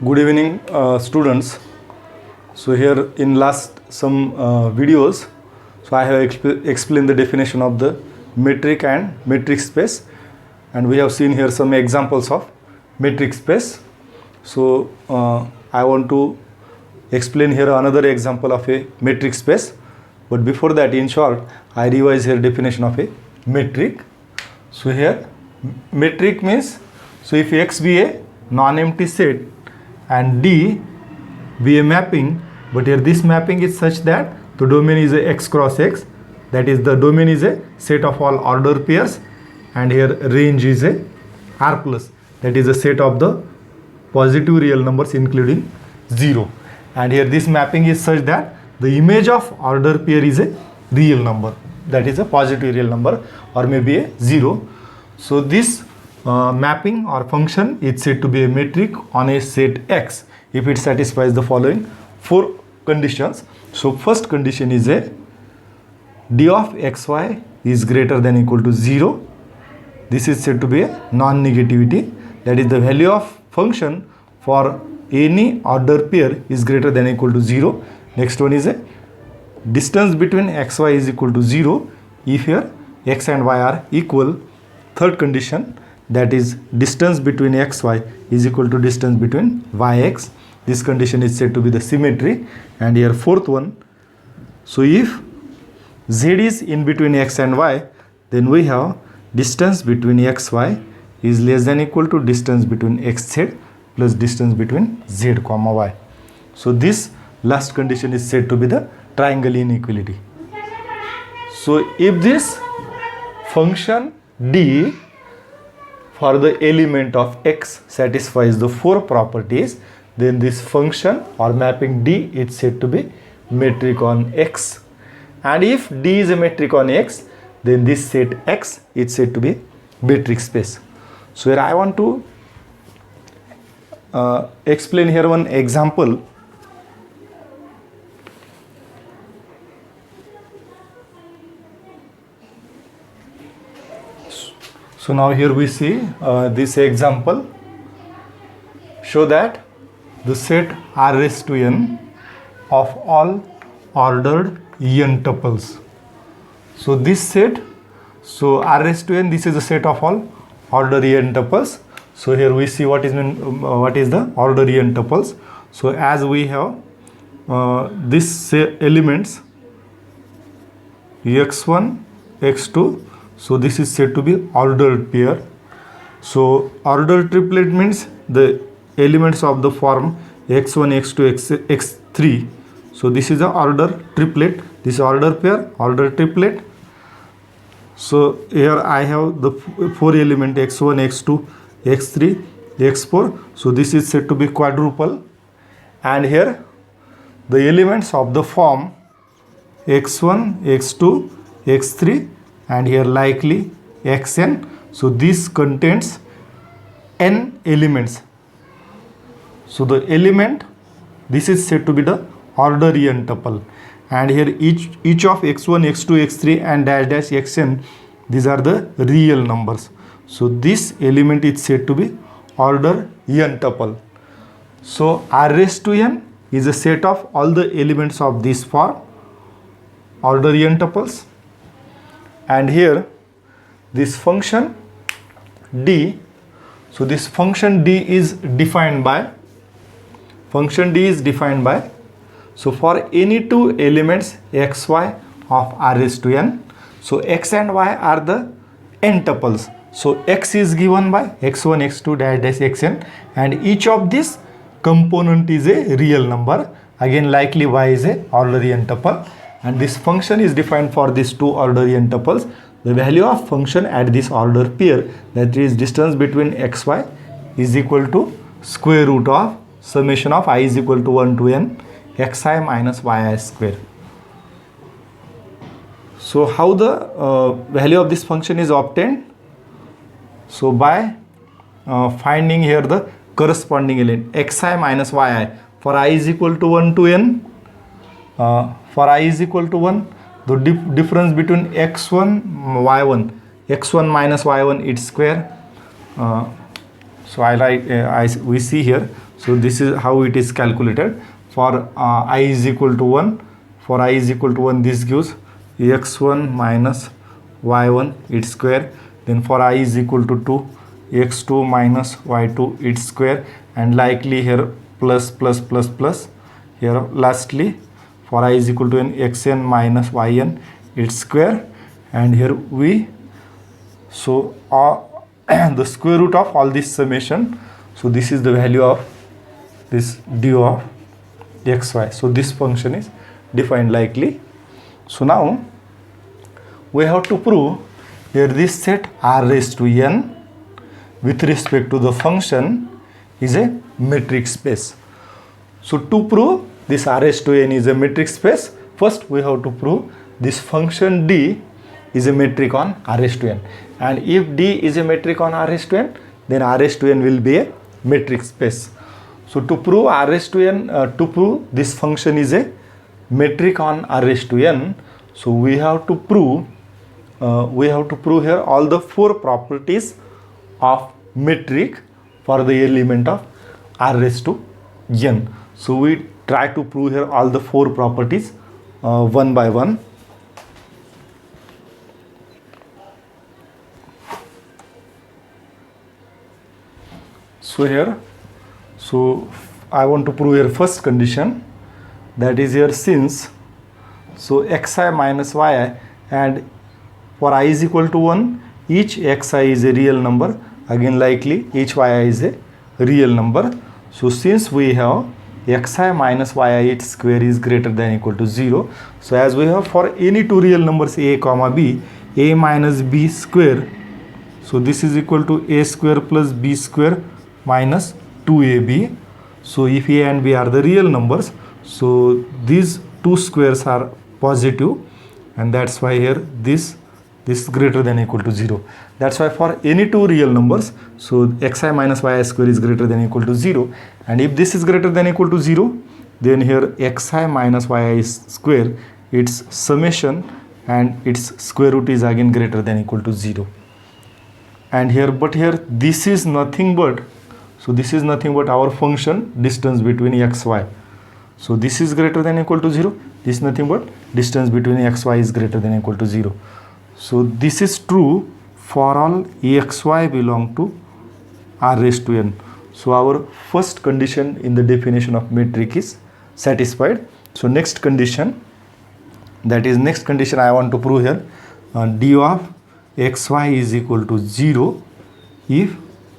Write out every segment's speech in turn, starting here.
Good evening, students. So here in last some videos, so I have explained the definition of the metric and metric space, and we have seen here some examples of metric space. So I want to explain here another example of a metric space, but before that, in short, I revise here definition of a metric. So here metric means, so if X be a non-empty set and D be a mapping, but here this mapping is such that the domain is a X cross X, that is the domain is a set of all order pairs, and here range is a R plus, that is a set of the positive real numbers including 0, and here this mapping is such that the image of order pair is a real number, that is a positive real number or maybe a 0. So this mapping or function is said to be a metric on a set X if it satisfies the following 4 conditions. So first condition is a d of xy is greater than or equal to 0. This is said to be a non-negativity, that is the value of function for any order pair is greater than or equal to 0. Next one is a distance between xy is equal to 0 if here x and y are equal. Third condition, that is distance between xy is equal to distance between yx. This condition is said to be the symmetry. And here fourth one, so if z is in between x and y, then we have distance between xy is less than or equal to distance between xz plus distance between z comma y. So this last condition is said to be the triangle inequality. So if this function d for the element of x satisfies the 4 properties, then this function or mapping D is said to be metric on x. And if D is a metric on x, then this set X is said to be metric space. So here I want to explain here one example. So now here we see this example show that the set R raised to n of all ordered n tuples. So this set, so R raised to n, this is a set of all ordered n tuples. So here we see what is the ordered n tuples. So as we have this elements x1, x2. So this is said to be ordered pair. So ordered triplet means the elements of the form x1, x2, x3. So this is the order triplet. This is order pair, order triplet. So here I have the 4 element x1, x2, x3, x4. So this is said to be quadruple. And here the elements of the form x1, x2, x3, and here likely xn. So this contains n elements. So the element, this is said to be the order n tuple, and here each of x1, x2, x3 and dash dash xn, these are the real numbers. So this element is said to be order n tuple. So R raised to n is a set of all the elements of this form, order n tuples. And here this function d, so this function d is defined by, so for any 2 elements xy of R raised to n, so x and y are the n tuples. So x is given by x1, x2 dash dash xn, and each of this component is a real number. Again likely y is a order n tuple. And this function is defined for these 2 order n tuples. The value of function at this order pair, that is distance between xy, is equal to square root of summation of I is equal to 1 to n xi minus yi square. So how the value of this function is obtained? So by finding here the corresponding element xi minus yi for I is equal to 1 to n. For I is equal to 1, the difference between x1, y1, x1 minus y1 its square. So I write, we see here, So this is how it is calculated. For I is equal to 1, for I is equal to 1, this gives x1 minus y1 its square. Then for I is equal to 2, x2 minus y2 its square, and likely here plus plus plus plus. Here lastly for I is equal to n, xn minus yn its square, and here we, so the square root of all this summation. So this is the value of this du of xy. So this function is defined likely. So now we have to prove here this set r raised to n with respect to the function is a metric space. So to prove this r raised to n is a metric space, first we have to prove this function d is a metric on r raised to n. And if d is a metric on r raised to n, then r raised to n will be a metric space. So to prove r raised to n, to prove this function is a metric on r raised to n, so we have to prove here all the 4 properties of metric for the element of r raised to n. So we try to prove here all the 4 properties one by one. So here, so I want to prove here first condition, that is here since, so xi minus yi, and for I is equal to 1, each xi is a real number, again likely each yi is a real number. So since we have xi minus yi its square is greater than or equal to 0, so as we have for any two real numbers a comma b, a minus b square, so this is equal to a square plus b square minus 2ab. So if a and b are the real numbers, so these two squares are positive, and that's why here this is greater than or equal to 0. That's why for any two real numbers, so xi minus yi square is greater than or equal to 0, and if this is greater than or equal to 0, then here xi minus yi square, its summation and its square root is again greater than or equal to 0. And here, but here this is nothing but, so this is nothing but our function distance between xy. So this is greater than or equal to 0, this is nothing but distance between xy is greater than or equal to 0. So this is true for all xy belong to r raised to n. So our first condition in the definition of metric is satisfied. So next condition, that is next condition I want to prove here, d of xy is equal to 0 if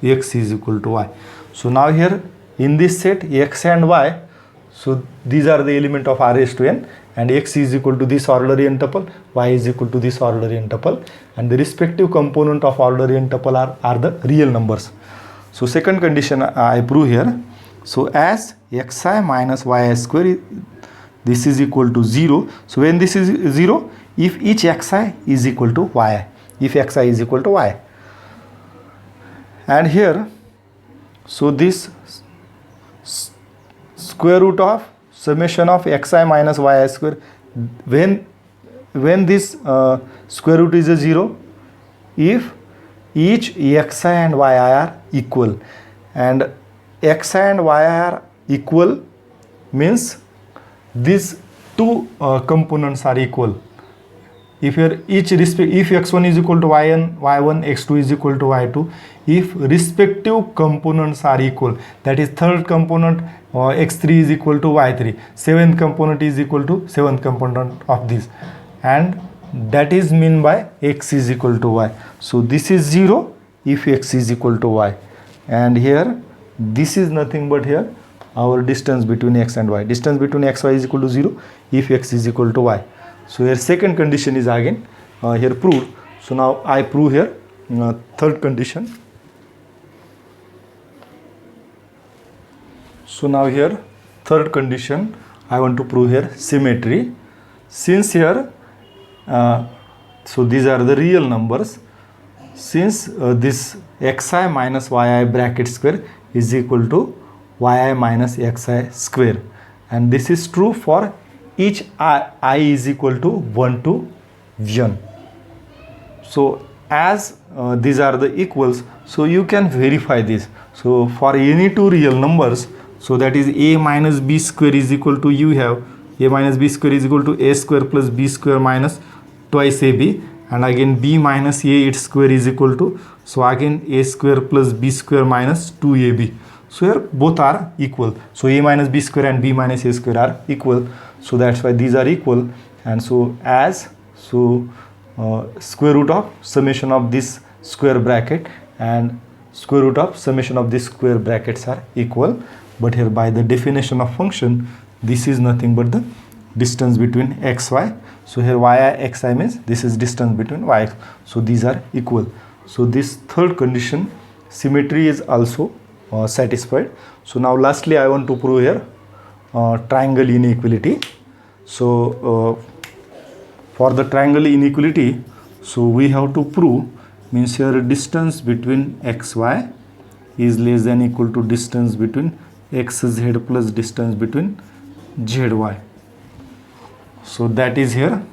x is equal to y. So now here in this set x and y, so these are the element of r raised to n, and x is equal to this ordinary n tuple, y is equal to this ordinary n tuple, and the respective component of ordinary n tuple are the real numbers. So second condition I prove here. So as xi minus yi square, this is equal to 0. So when this is 0, if each xi is equal to yi, if xi is equal to y, and here, so this square root of summation of xi minus yi square, when this square root is a 0, if each xi and yi are equal, and xi and yi are equal means these two components are equal. If here each respect, if x1 is equal to y1, x2 is equal to y2, if respective components are equal, that is third component x3 is equal to y3, seventh component is equal to seventh component of this, and that is mean by x is equal to y. So this is 0 if x is equal to y, and here this is nothing but here our distance between x and y. Distance between x, y is equal to 0 if x is equal to y. So here second condition is again here proved. So now I prove here third condition. So now here third condition I want to prove here symmetry. Since here so these are the real numbers, since this xi minus yi bracket square is equal to yi minus xi square, and this is true for each I is equal to 1 to n. So as these are the equals, so you can verify this. So for any two real numbers, So that is a minus b square is equal to, you have a minus b square is equal to a square plus b square minus twice ab, and again b minus a its square is equal to, so again a square plus b square minus 2ab. So here both are equal, so a minus b square and b minus a square are equal, so that's why these are equal. And so square root of summation of this square bracket and square root of summation of this square brackets are equal. But here by the definition of function, this is nothing but the distance between xy. So here yi xi means this is distance between y. So these are equal. So this third condition, symmetry, is also satisfied. So now lastly I want to prove here triangle inequality. So for the triangle inequality, so we have to prove, means here distance between xy is less than equal to distance between xz plus distance between zy. So that is here.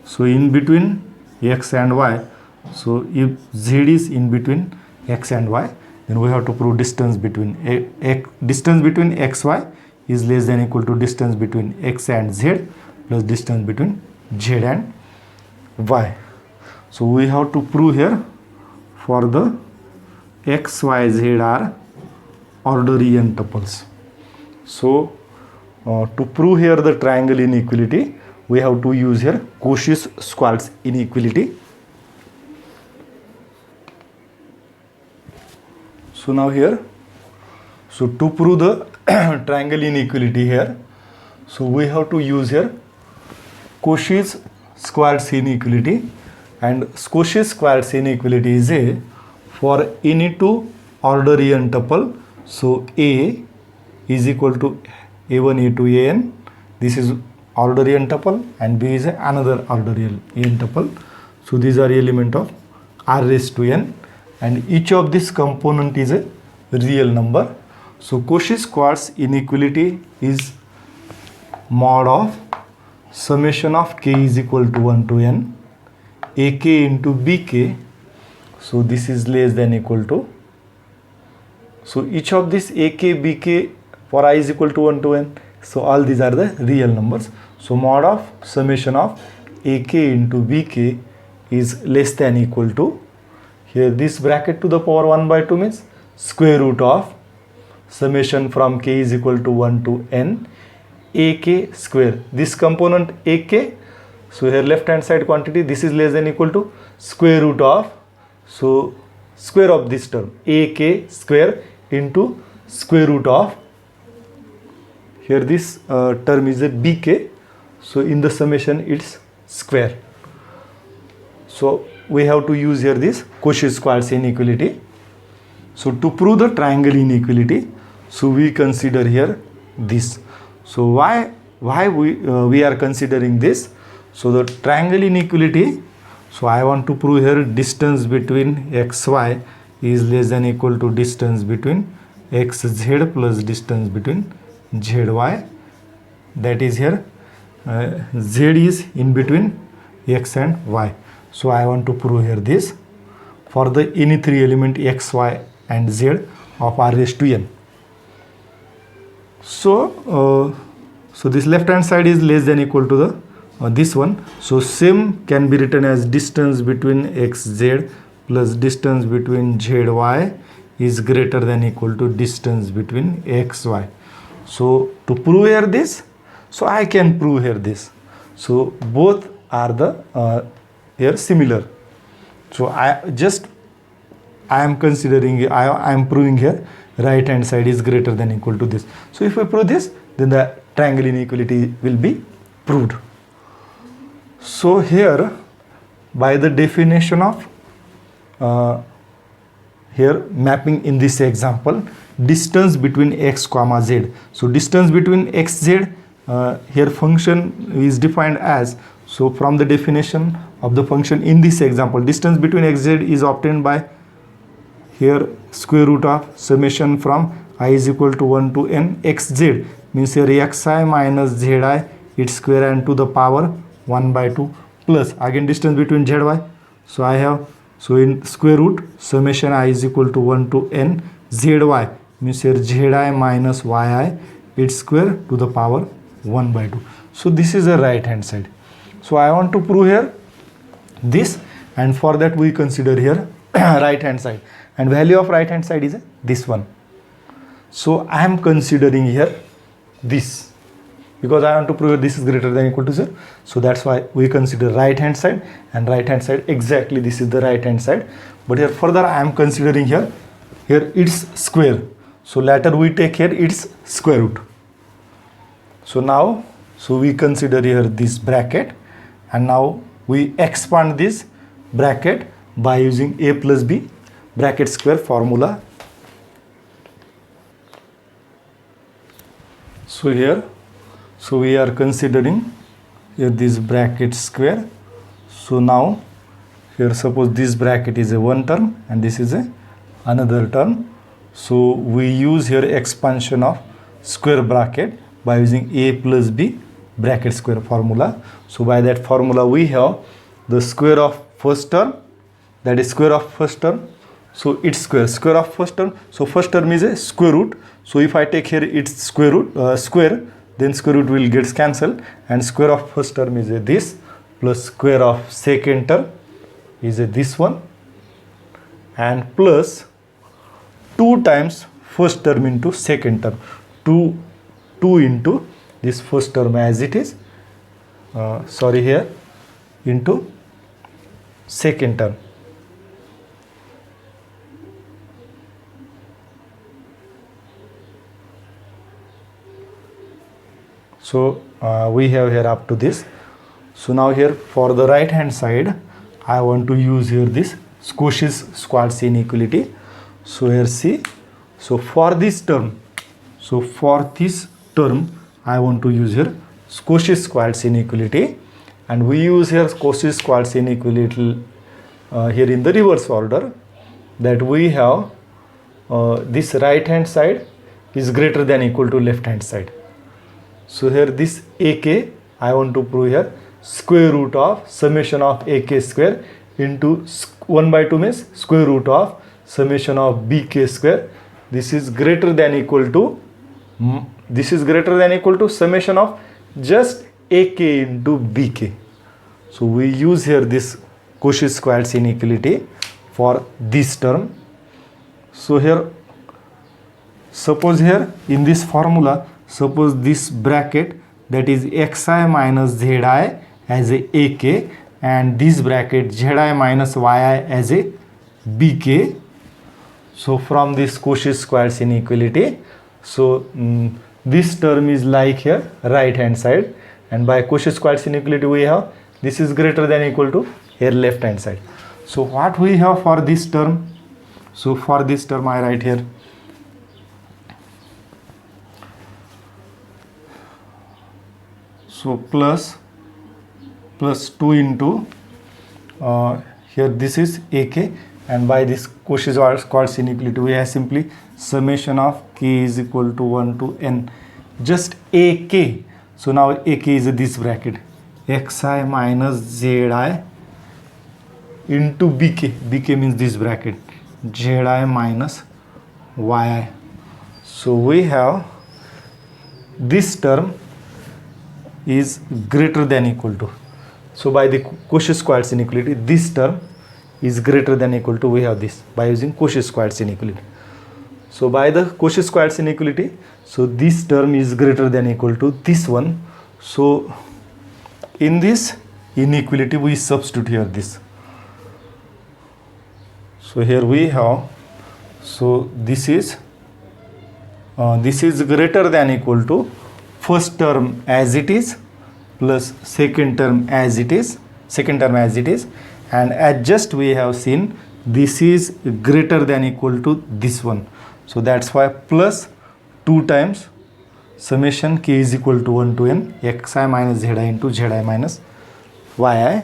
So in between x and y, so if z is in between x and y, then we have to prove distance between xy is less than equal to distance between x and z plus distance between z and y. So we have to prove here for the x, y, z are ordinary n tuples. So to prove here the triangle inequality, we have to use here Cauchy-Schwarz inequality. So now here, so to prove the triangle inequality here, so we have to use here Cauchy-Schwarz inequality, and Cauchy-Schwarz inequality is a for any two ordinary n tuple. So A is equal to A1, A2, An. This is ordinary n tuple, and B is another ordinary n tuple. So these are element of r raised to n, and each of this component is a real number. So Cauchy-Schwarz inequality is mod of summation of k is equal to 1 to n ak into bk. So this is less than equal to, so each of this ak, bk for I is equal to 1 to n. So all these are the real numbers. So mod of summation of ak into bk is less than equal to, here this bracket to the power 1 by 2 means square root of summation from k is equal to 1 to n ak square. This component ak, so here left hand side quantity, this is less than equal to square root of, so square of this term ak square into square root of, here this term is a bk, so in the summation it's square. So we have to use here this Cauchy-Schwarz inequality. So to prove the triangle inequality, so we consider here this. So why we are considering this? So the triangle inequality, so I want to prove here distance between xy is less than equal to distance between xz plus distance between zy. That is here z is in between x and y. So I want to prove here this for the any three element x, y and z of r raised to n. So so this left hand side is less than equal to the this one. So same can be written as distance between xz plus distance between zy is greater than equal to distance between xy. So to prove here this, so I can prove here this. So both are the here similar. So I am considering, I am proving here right hand side is greater than equal to this. So if we prove this, then the triangle inequality will be proved. So here by the definition of here mapping in this example, distance between x comma z. So distance between x, z, here function is defined as, so from the definition of the function in this example, distance between x, z is obtained by here square root of summation from I is equal to 1 to n xz, means here xi minus zi its square and to the power 1 by 2 plus again distance between zy. So I have, so in square root summation I is equal to 1 to n zy means here zi minus yi its square to the power 1 by 2. So this is the right hand side. So I want to prove here this, and for that we consider here right hand side, and value of right hand side is this one. So I am considering here this because I want to prove this is greater than or equal to 0. So that's why we consider right hand side, and right hand side exactly this is the right hand side. But here further I am considering here its square. So later we take here its square root. So now we consider here this bracket, and now we expand this bracket by using a plus b bracket square formula. So here, we are considering here this bracket square. So now here suppose this bracket is a one term and this is a another term. So we use here expansion of square bracket by using a plus b bracket square formula. So by that formula we have the square of first term, that is square of first term. So its square of first term. So first term is a square root. So if I take here its square root square, then square root will get cancelled, and square of first term is a this, plus square of second term is a this one, and plus 2 times first term into second term, 2 into this first term as it is, here into second term. So we have here up to this. So now here for the right hand side I want to use here this Cauchy-Schwarz inequality. So here see, so for this term I want to use here Cauchy-Schwarz inequality, and we use here Cauchy-Schwarz inequality here in the reverse order, that we have this right hand side is greater than or equal to left hand side. So here this AK I want to prove here square root of summation of AK square into 1 by 2 means square root of summation of BK square. This is greater than or equal to summation of just AK into BK. So we use here this Cauchy-Schwarz inequality for this term. So here suppose here in this formula, suppose this bracket, that is xi minus zi as a AK, and this bracket zi minus yi as a bk. So from this Cauchy-Schwarz inequality, so this term is like here right hand side, and by Cauchy-Schwarz inequality we have this is greater than or equal to here left hand side. So what we have for this term? So for this term I write here so plus 2 into here this is AK, and by this Cauchy-Schwarz inequality we have simply summation of k is equal to 1 to n just AK. So now AK is this bracket xi minus zi into BK means this bracket zi minus yi. So we have this term is greater than or equal to, so by the Cauchy-Schwarz inequality this term is greater than or equal to, we have this by using Cauchy-Schwarz inequality. So by the Cauchy-Schwarz inequality, so this term is greater than or equal to this one. So in this inequality we substitute here this. So here we have, so this is greater than or equal to first term as it is plus second term as it is, and adjust we have seen this is greater than or equal to this one. So that's why plus 2 times summation k is equal to 1 to n xi minus zi into zi minus yi.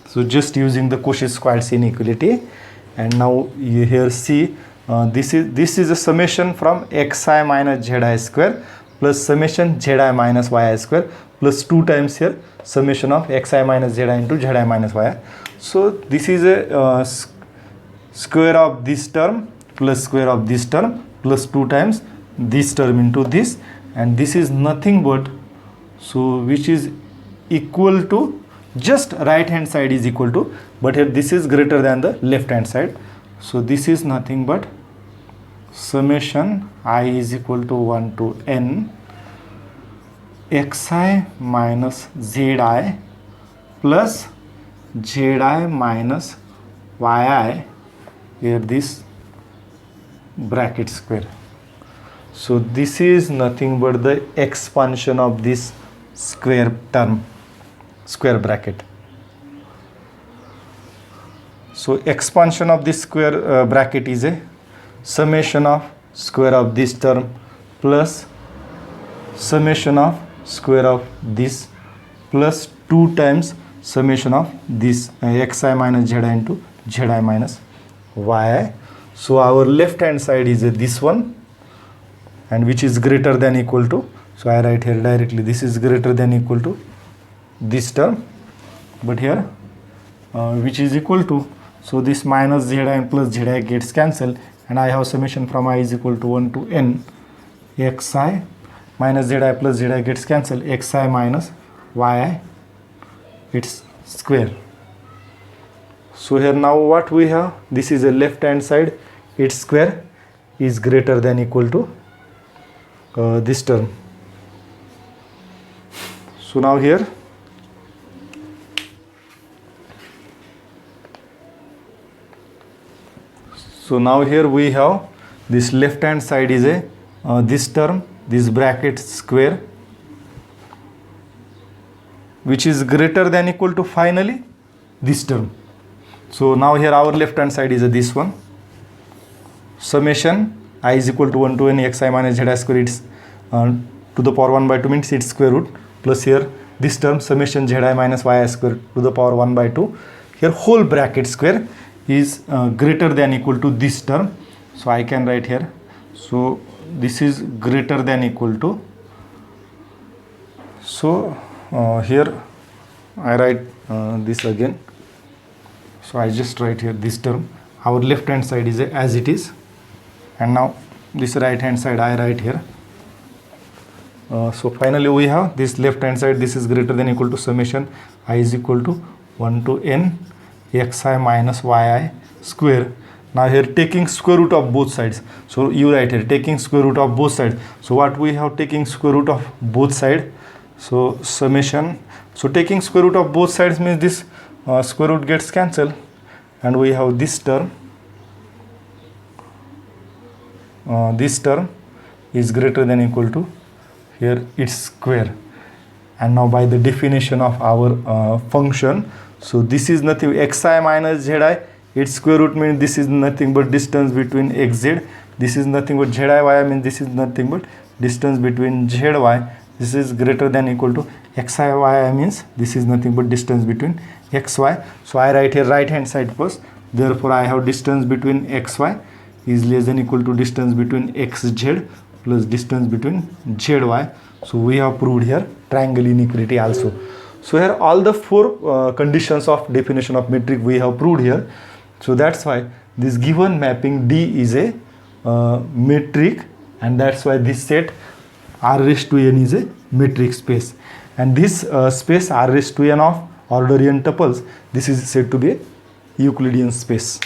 So just using the Cauchy-Schwarz inequality, and now you here see this is a summation from xi minus zi square plus summation zi minus yi square plus 2 times here summation of xi minus zi into zi minus yi. So this is a square of this term plus square of this term plus 2 times this term into this, and this is nothing but, so which is equal to, just right hand side is equal to, but here this is greater than the left hand side, so this is nothing but summation I is equal to 1 to n xi minus zi plus zi minus yi, here this bracket square. So this is nothing but the expansion of this square term, square bracket. So expansion of this square bracket is a summation of square of this term plus summation of square of this plus 2 times summation of this xi minus zi into zi minus yi. So our left hand side is this one, and which is greater than equal to, so I write here directly, this is greater than equal to this term, but here which is equal to, so this minus zi and plus zi gets cancelled, and I have summation from I is equal to 1 to n xi minus zi plus zi gets cancelled, xi minus yi, its square. So here now what we have, this is a left hand side, its square is greater than equal to this term. So now here we have this left hand side is a this term, this bracket square, which is greater than equal to finally this term. So now here our left hand side is this one, summation I is equal to 1 to n xi minus zi square, it's to the power 1 by 2 means its square root, plus here this term summation zi minus yi square to the power 1 by 2, here whole bracket square is greater than equal to this term. So I can write here, so this is greater than equal to, so here I write this again, so I just write here this term, our left hand side is as it is, and now this right hand side I write here. So finally we have this left hand side, this is greater than equal to summation I is equal to 1 to n xi minus yi square. Now here taking square root of both sides, so you write here taking square root of both sides. So what we have, taking square root of both sides, so summation, so taking square root of both sides means this square root gets cancelled, and we have this term is greater than equal to here its square. And now by the definition of our function, so this is nothing, xi minus zi, its square root means this is nothing but distance between xz, this is nothing but zi y means this is nothing but distance between zy, this is greater than equal to xi y means this is nothing but distance between xy. So I write here right hand side first, therefore I have distance between xy is less than equal to distance between xz plus distance between zy. So we have proved here triangle inequality also. So here all the four conditions of definition of metric we have proved here. So that's why this given mapping D is a metric, and that's why this set R raised to n is a metric space, and this space R raised to n of order n tuples, this is said to be a Euclidean space.